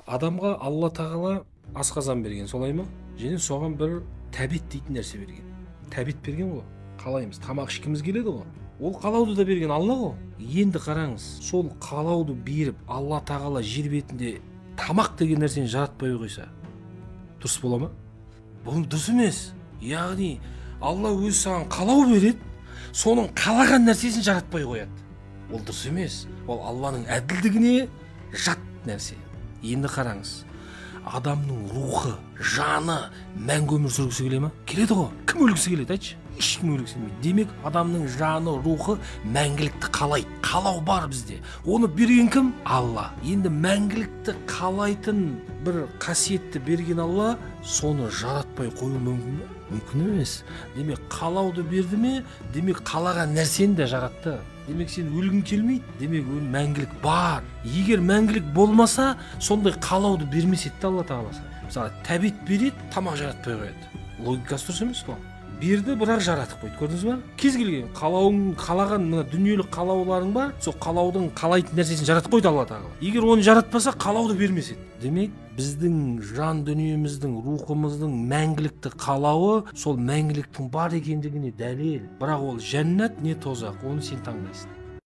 Адамға Алла тағала асқазан берген, солай ма? Және соған бір тәбет дейтін нәрсе берген. Тәбет берген ғой. Қалаймыз, тамақ ішкіміз келеді ғой. Ол қалауды да берген Алла ғой. Енді қараңыз, сол қалауды беріп, Алла тағала жер бетінде тамақ деген нәрсені жаратпай қойса, дұрыс бола ма? Бұл дұрыс емес. Яғни Алла өзі саған қалау береді, соның қалаған нәрсесін жаратпай қояды. Ол дұрыс емес. Ол Алланың әділдігіне жат нәрсе. Енді қараңыз, адамның рухы, жаны мәңгі өмір сүргісі келе ма? Келеді ғой. Кім өлгісі келеді, айтшы? Ешкім өлгісі келмейді. Демек, адамның жаны, рухы мәңгілікті қалайды. Қалау бар бізде. Оны берген кім? Алла. Енді мәңгілікті қалайтын бір қасиетті берген Алла, соны жаратпай қою мүмкін бе? Мүмкін емес. Демек, қалауды берді ме? Демек, қалаған нәрсені де жаратты. Демек, сен өлгің келмейді. Демек, мәңгілік бар. Егер мәңгілік болмаса, сондай қалауды бермес еді Алла тағаласы. Мысалы, тәбет береді, тамақ жаратпай қояды. Логикасы дұрыс емес қой. Берді, бірақ жаратып қойды. Көрдіңіз ба? Кез келген қалауың, қалаған мына дүниелік қалауларың бар, сол қалаудың қалайтын нәрсесін жаратып қойды Алла тағала. Егер оны жаратпаса, қалауды бермес еді. Демек, біздің жан дүниеміздің, рухымыздың мәңгілікті қалауы сол мәңгіліктің бар екендігіне дәлел. Бірақ ол жәннат не тозақ, оны сен таңдайсың.